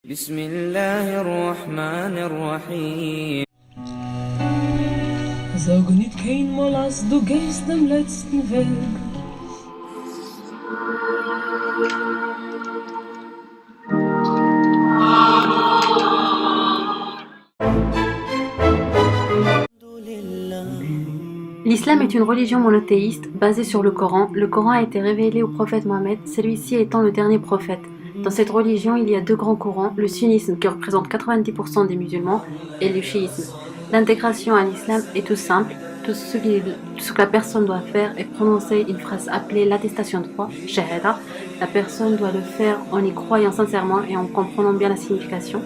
بسم الله الرحمن الرحيم. Sage nicht keinmal, als du gehst den letzten Weg. L'islam est une religion monothéiste basée sur le Coran. Le Coran a été révélé au prophète Mohammed, celui-ci étant le dernier prophète. Dans cette religion, il y a deux grands courants, le sunnisme qui représente 90% des musulmans et le chiisme. L'intégration à l'islam est tout simple. Tout ce que la personne doit faire est prononcer une phrase appelée l'attestation de foi, shahada. La personne doit le faire en y croyant sincèrement et en comprenant bien la signification.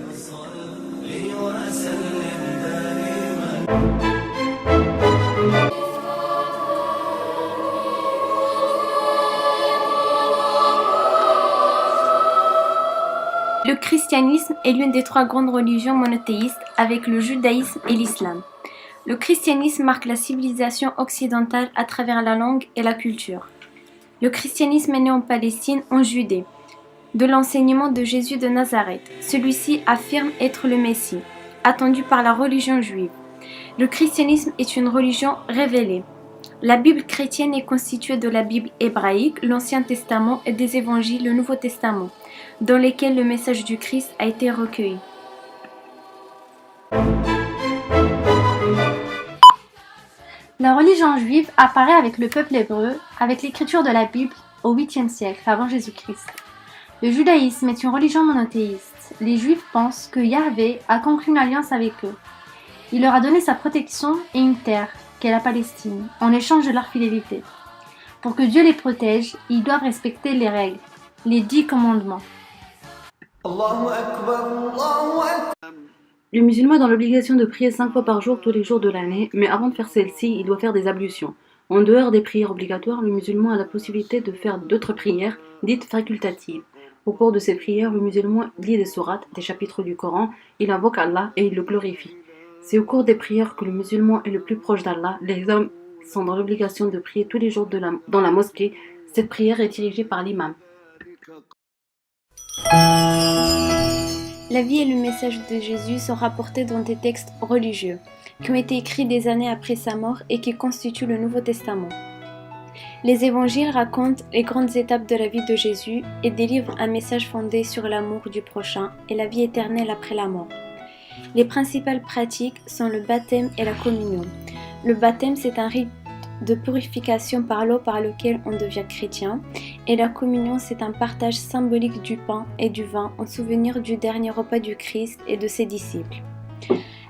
Le christianisme est l'une des trois grandes religions monothéistes avec le judaïsme et l'islam. Le christianisme marque la civilisation occidentale à travers la langue et la culture. Le christianisme est né en Palestine, en Judée, de l'enseignement de Jésus de Nazareth. Celui-ci affirme être le Messie, attendu par la religion juive. Le christianisme est une religion révélée. La Bible chrétienne est constituée de la Bible hébraïque, l'Ancien Testament et des évangiles, le Nouveau Testament, dans lesquels le message du Christ a été recueilli. La religion juive apparaît avec le peuple hébreu, avec l'écriture de la Bible au 8e siècle avant Jésus-Christ. Le judaïsme est une religion monothéiste. Les juifs pensent que Yahvé a conclu une alliance avec eux. Il leur a donné sa protection et une terre, qu'est la Palestine, en échange de leur fidélité. Pour que Dieu les protège, ils doivent respecter les règles, les 10 commandements. Le musulman est dans l'obligation de prier 5 fois par jour tous les jours de l'année, mais avant de faire celle-ci, il doit faire des ablutions. En dehors des prières obligatoires, le musulman a la possibilité de faire d'autres prières, dites facultatives. Au cours de ces prières, le musulman lit des sourates, des chapitres du Coran, il invoque Allah et il le glorifie. C'est au cours des prières que le musulman est le plus proche d'Allah. Les hommes sont dans l'obligation de prier tous les jours dans la mosquée. Cette prière est dirigée par l'imam. La vie et le message de Jésus sont rapportés dans des textes religieux, qui ont été écrits des années après sa mort et qui constituent le Nouveau Testament. Les évangiles racontent les grandes étapes de la vie de Jésus et délivrent un message fondé sur l'amour du prochain et la vie éternelle après la mort. Les principales pratiques sont le baptême et la communion. Le baptême, c'est un rite de purification par l'eau par lequel on devient chrétien, et la communion, c'est un partage symbolique du pain et du vin en souvenir du dernier repas du Christ et de ses disciples.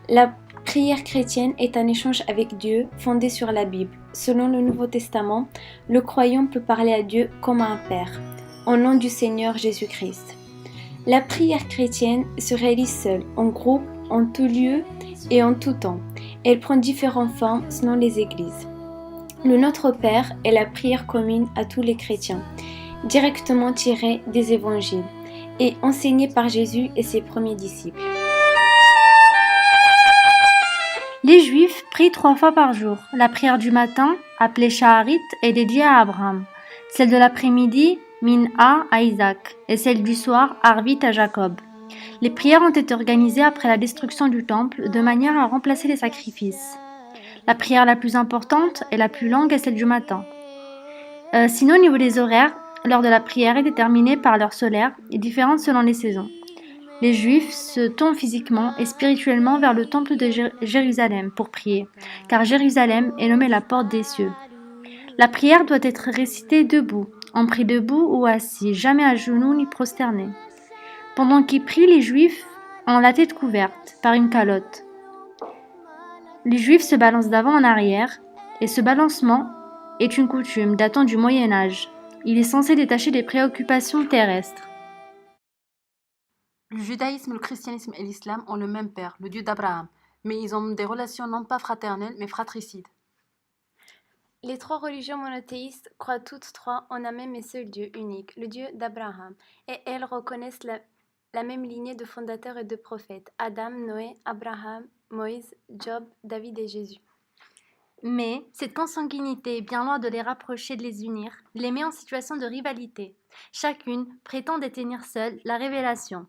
La prière chrétienne est un échange avec Dieu fondé sur la Bible. Selon le Nouveau Testament, le croyant peut parler à Dieu comme à un père, au nom du Seigneur Jésus-Christ. La prière chrétienne se réalise seule, en groupe, en tout lieu et en tout temps. Elle prend différentes formes selon les églises. Le Notre Père est la prière commune à tous les chrétiens, directement tirée des évangiles et enseignée par Jésus et ses premiers disciples. Les Juifs prient 3 fois par jour. La prière du matin, appelée Shaharit, est dédiée à Abraham. Celle de l'après-midi, Min'a à Isaac, et celle du soir, Arvit à Jacob. Les prières ont été organisées après la destruction du temple de manière à remplacer les sacrifices. La prière la plus importante et la plus longue est celle du matin. Sinon, au niveau des horaires, l'heure de la prière est déterminée par l'heure solaire et différente selon les saisons. Les Juifs se tournent physiquement et spirituellement vers le temple de Jérusalem pour prier, car Jérusalem est nommée la porte des cieux. La prière doit être récitée debout. On prie debout ou assis, jamais à genoux ni prosterné. Pendant qu'ils prient, les Juifs ont la tête couverte par une calotte. Les Juifs se balancent d'avant en arrière, et ce balancement est une coutume datant du Moyen Âge. Il est censé détacher des préoccupations terrestres. Le judaïsme, le christianisme et l'islam ont le même père, le Dieu d'Abraham, mais ils ont des relations non pas fraternelles, mais fratricides. Les trois religions monothéistes croient toutes trois en un même et seul Dieu unique, le Dieu d'Abraham, et elles reconnaissent la même lignée de fondateurs et de prophètes, Adam, Noé, Abraham, Moïse, Job, David et Jésus. Mais cette consanguinité, bien loin de les rapprocher, de les unir, les met en situation de rivalité. Chacune prétend détenir seule la révélation.